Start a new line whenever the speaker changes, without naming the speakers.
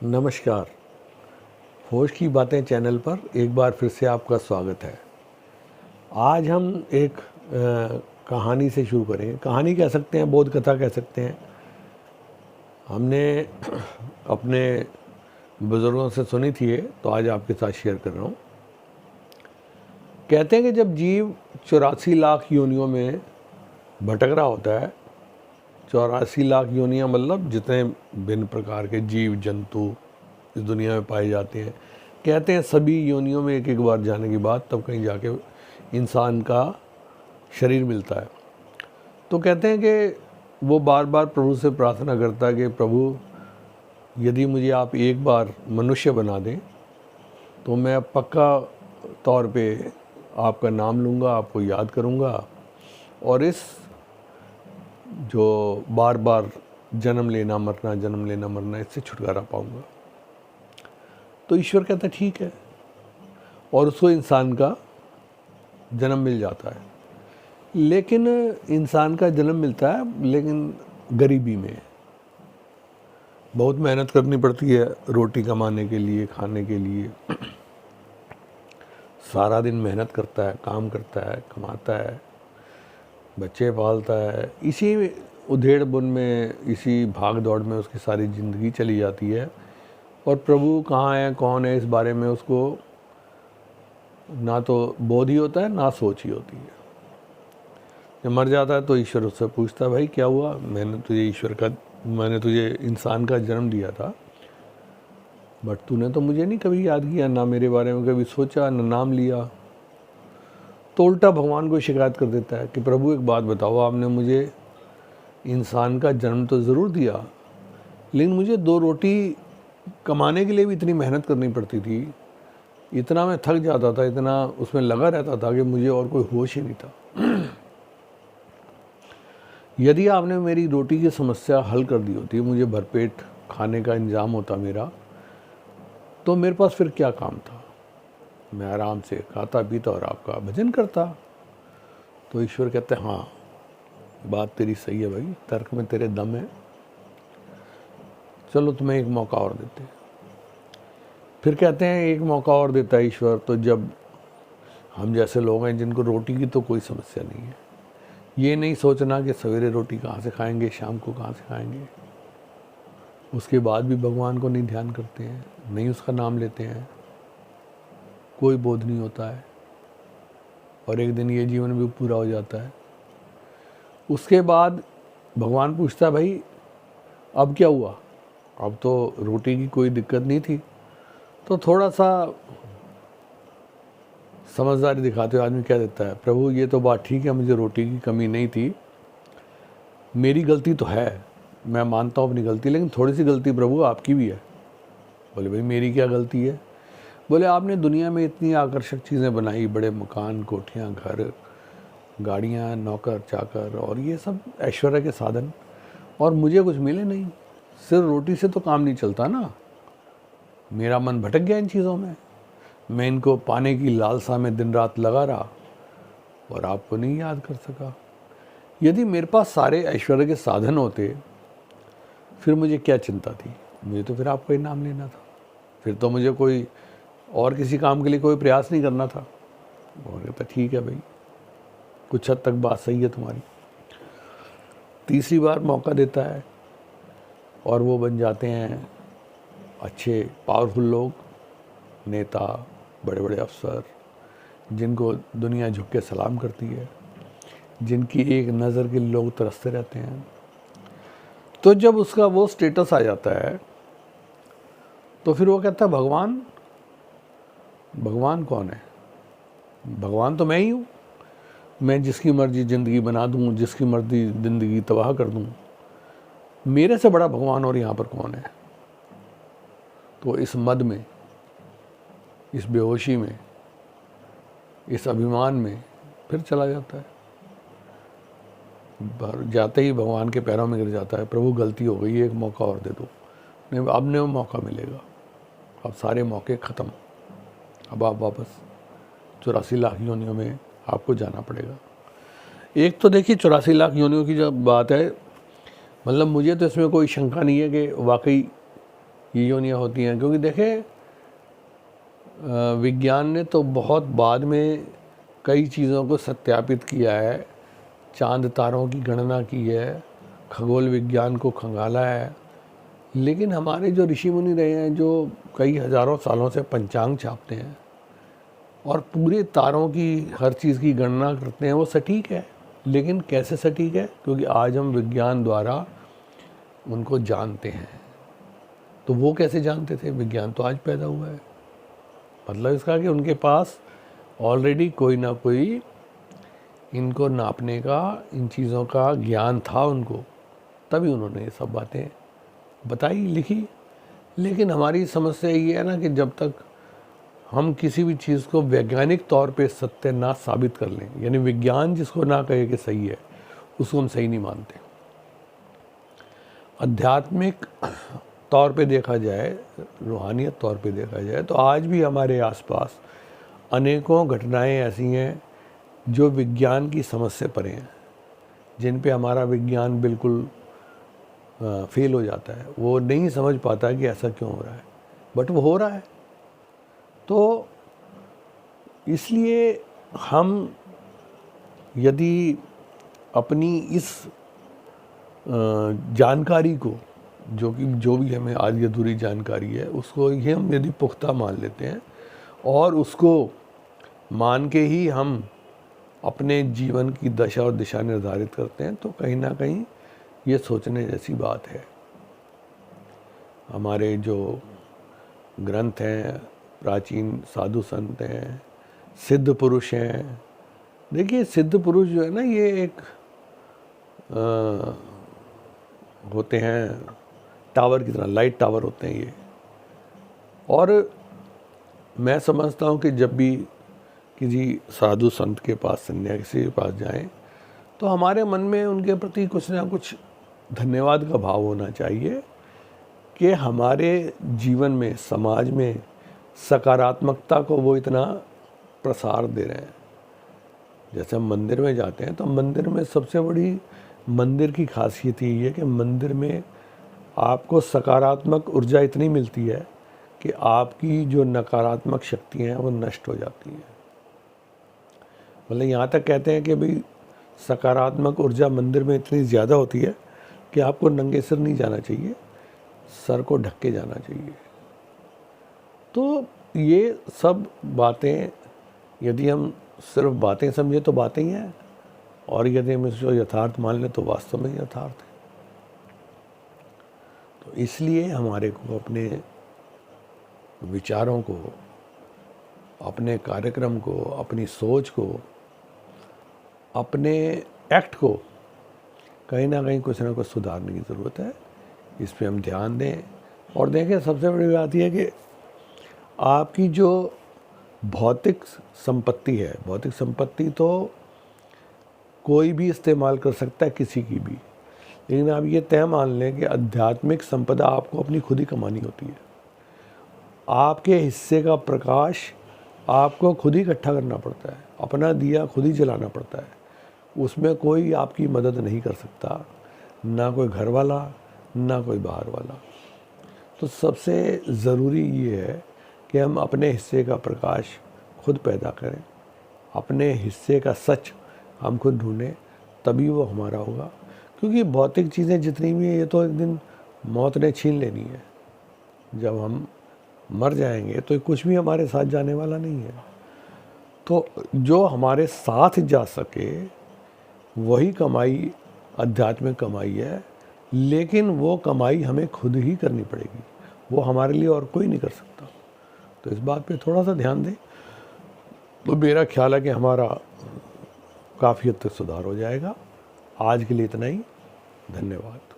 नमस्कार। होश की बातें चैनल पर एक बार फिर से आपका स्वागत है। आज हम एक कहानी से शुरू करेंगे। कहानी कह सकते हैं, बोध कथा कह सकते हैं। हमने अपने बुज़ुर्गों से सुनी थी ये, तो आज आपके साथ शेयर कर रहा हूँ। कहते हैं कि जब जीव 84 लाख योनियों में भटक रहा होता है, 84 लाख योनियाँ मतलब जितने भिन्न प्रकार के जीव जंतु इस दुनिया में पाए जाते हैं, कहते हैं सभी योनियों में एक एक बार जाने के बाद तब कहीं जाके इंसान का शरीर मिलता है। तो कहते हैं कि वो बार बार प्रभु से प्रार्थना करता है कि प्रभु, यदि मुझे आप एक बार मनुष्य बना दें तो मैं पक्का तौर पे आपका नाम लूँगा, आपको याद करूँगा और इस जो बार बार जन्म लेना मरना इससे छुटकारा पाऊँगा। तो ईश्वर कहता है ठीक है, और उसको इंसान का जन्म मिल जाता है। लेकिन इंसान का जन्म मिलता है लेकिन गरीबी में। बहुत मेहनत करनी पड़ती है रोटी कमाने के लिए, खाने के लिए। सारा दिन मेहनत करता है, काम करता है, कमाता है, बच्चे पालता है। इसी उधेड़ बुन में, इसी भाग दौड़ में उसकी सारी ज़िंदगी चली जाती है और प्रभु कहाँ है, कौन है, इस बारे में उसको ना तो बोध ही होता है ना सोच ही होती है। जब मर जाता है तो ईश्वर उससे पूछता है, भाई क्या हुआ, मैंने तुझे इंसान का जन्म दिया था, बट तूने तो मुझे नहीं कभी याद किया, ना मेरे बारे में कभी सोचा, ना नाम लिया। तो उल्टा भगवान को शिकायत कर देता है कि प्रभु एक बात बताओ, आपने मुझे इंसान का जन्म तो ज़रूर दिया, लेकिन मुझे 2 रोटी कमाने के लिए भी इतनी मेहनत करनी पड़ती थी, इतना मैं थक जाता था, इतना उसमें लगा रहता था कि मुझे और कोई होश ही नहीं था। यदि आपने मेरी रोटी की समस्या हल कर दी होती, मुझे भरपेट खाने का इंतजाम होता मेरा, तो मेरे पास फिर क्या काम था। मैं आराम से खाता पीता और आपका भजन करता। तो ईश्वर कहते हैं हाँ, बात तेरी सही है भाई, तर्क में तेरे दम है, चलो तुम्हें एक मौका और देते हैं। फिर कहते हैं एक मौका और देता है ईश्वर, तो जब हम जैसे लोग हैं जिनको रोटी की तो कोई समस्या नहीं है, ये नहीं सोचना कि सवेरे रोटी कहाँ से खाएंगे, शाम को कहाँ से खाएंगे, उसके बाद भी भगवान को नहीं ध्यान करते हैं, नहीं उसका नाम लेते हैं, कोई बोध नहीं होता है और एक दिन ये जीवन भी पूरा हो जाता है। उसके बाद भगवान पूछता है, भाई अब क्या हुआ, अब तो रोटी की कोई दिक्कत नहीं थी। तो थोड़ा सा समझदारी दिखाते हुए आदमी कह देता है, प्रभु ये तो बात ठीक है, मुझे रोटी की कमी नहीं थी, मेरी गलती तो है, मैं मानता हूँ अपनी गलती, लेकिन थोड़ी सी गलती प्रभु आपकी भी है। बोले भाई मेरी क्या गलती है। बोले आपने दुनिया में इतनी आकर्षक चीज़ें बनाई, बड़े मकान, कोठियाँ, घर, गाड़ियाँ, नौकर चाकर और ये सब ऐश्वर्य के साधन, और मुझे कुछ मिले नहीं। सिर्फ रोटी से तो काम नहीं चलता ना, मेरा मन भटक गया इन चीज़ों में, मैं इनको पाने की लालसा में दिन रात लगा रहा और आपको नहीं याद कर सका। यदि मेरे पास सारे ऐश्वर्य के साधन होते फिर मुझे क्या चिंता थी, मुझे तो फिर आपका ही नाम लेना था, फिर तो मुझे कोई और किसी काम के लिए कोई प्रयास नहीं करना था। और कहता ठीक है भाई, कुछ हद तक बात सही है तुम्हारी। तीसरी बार मौका देता है और वो बन जाते हैं अच्छे पावरफुल लोग, नेता, बड़े बड़े अफसर, जिनको दुनिया झुक के सलाम करती है, जिनकी एक नज़र के लोग तरसते रहते हैं। तो जब उसका वो स्टेटस आ जाता है तो फिर वो कहता है भगवान कौन है, भगवान तो मैं ही हूँ, मैं जिसकी मर्जी ज़िंदगी बना दूँ, जिसकी मर्जी ज़िंदगी तबाह कर दूँ, मेरे से बड़ा भगवान और यहाँ पर कौन है। तो इस मद में, इस बेहोशी में, इस अभिमान में फिर चला जाता है। जाते ही भगवान के पैरों में गिर जाता है, प्रभु गलती हो गई, एक मौका और दे दो। नहीं, अब नहीं मौका मिलेगा, अब सारे मौके ख़त्म, अब आप वापस 84 लाख योनियों में आपको जाना पड़ेगा। एक तो देखिए 84 लाख योनियों की जब बात है, मतलब मुझे तो इसमें कोई शंका नहीं है कि वाकई ये योनियाँ होती हैं। क्योंकि देखें विज्ञान ने तो बहुत बाद में कई चीज़ों को सत्यापित किया है, चांद तारों की गणना की है, खगोल विज्ञान को खंगाला है, लेकिन हमारे जो ऋषि मुनि रहे हैं, जो कई हज़ारों सालों से पंचांग छापते हैं और पूरे तारों की हर चीज़ की गणना करते हैं, वो सटीक है। लेकिन कैसे सटीक है? क्योंकि आज हम विज्ञान द्वारा उनको जानते हैं। तो वो कैसे जानते थे? विज्ञान तो आज पैदा हुआ है। मतलब इसका कि उनके पास ऑलरेडी कोई ना कोई इनको नापने का, इन चीज़ों का ज्ञान था उनको, तभी उन्होंने ये सब बातें बताई, लिखी। लेकिन हमारी समस्या ये है ना कि जब तक हम किसी भी चीज़ को वैज्ञानिक तौर पे सत्य ना साबित कर लें, यानी विज्ञान जिसको ना कहे कि सही है, उसको हम सही नहीं मानते। आध्यात्मिक तौर पे देखा जाए, रूहानियत तौर पे देखा जाए, तो आज भी हमारे आसपास अनेकों घटनाएं ऐसी हैं जो विज्ञान की समझ से परे हैं, जिन पे हमारा विज्ञान बिल्कुल फेल हो जाता है। वो नहीं समझ पाता कि ऐसा क्यों हो रहा है, बट वो हो रहा है। तो इसलिए हम यदि अपनी इस जानकारी को, जो भी हमें आज अधूरी जानकारी है, उसको ही हम यदि पुख्ता मान लेते हैं और उसको मान के ही हम अपने जीवन की दशा और दिशा निर्धारित करते हैं, तो कहीं ना कहीं ये सोचने जैसी बात है। हमारे जो ग्रंथ हैं, प्राचीन साधु संत हैं, सिद्ध पुरुष हैं। देखिए सिद्ध पुरुष जो है ना, ये एक होते हैं टावर की तरह, लाइट टावर होते हैं ये। और मैं समझता हूँ कि जब भी किसी साधु संत के पास, सन्यासी के पास जाएं, तो हमारे मन में उनके प्रति कुछ ना कुछ धन्यवाद का भाव होना चाहिए कि हमारे जीवन में, समाज में सकारात्मकता को वो इतना प्रसार दे रहे हैं। जैसे हम मंदिर में जाते हैं, तो मंदिर में सबसे बड़ी मंदिर की खासियत यही है कि मंदिर में आपको सकारात्मक ऊर्जा इतनी मिलती है कि आपकी जो नकारात्मक शक्तियाँ हैं वो नष्ट हो जाती हैं। मतलब यहाँ तक कहते हैं कि भाई सकारात्मक ऊर्जा मंदिर में इतनी ज़्यादा होती है कि आपको नंगे सिर नहीं जाना चाहिए, सर को ढक के जाना चाहिए। तो ये सब बातें यदि हम सिर्फ बातें समझे तो बातें ही हैं, और यदि हम इसको यथार्थ मान लें तो वास्तव में यथार्थ है। तो इसलिए हमारे को अपने विचारों को, अपने कार्यक्रम को, अपनी सोच को, अपने एक्ट को कहीं ना कहीं कुछ ना कुछ सुधारने की ज़रूरत है। इस पे हम ध्यान दें। और देखें, सबसे बड़ी बात यह है कि आपकी जो भौतिक संपत्ति है, भौतिक संपत्ति तो कोई भी इस्तेमाल कर सकता है, किसी की भी, लेकिन आप ये तय मान लें कि आध्यात्मिक संपदा आपको अपनी खुद ही कमानी होती है। आपके हिस्से का प्रकाश आपको खुद ही इकट्ठा करना पड़ता है, अपना दिया खुद ही जलाना पड़ता है। उसमें कोई आपकी मदद नहीं कर सकता, ना कोई घर वाला, ना कोई बाहर वाला। तो सबसे ज़रूरी ये है कि हम अपने हिस्से का प्रकाश खुद पैदा करें, अपने हिस्से का सच हम खुद ढूंढें, तभी वो हमारा होगा। क्योंकि भौतिक चीज़ें जितनी भी हैं, ये तो एक दिन मौत ने छीन लेनी है। जब हम मर जाएंगे तो कुछ भी हमारे साथ जाने वाला नहीं है। तो जो हमारे साथ जा सके वही कमाई आध्यात्मिक कमाई है, लेकिन वो कमाई हमें खुद ही करनी पड़ेगी, वो हमारे लिए और कोई नहीं कर सकता। तो इस बात पे थोड़ा सा ध्यान दें, तो मेरा ख्याल है कि हमारा काफ़ी हद तक सुधार हो जाएगा। आज के लिए इतना ही। धन्यवाद।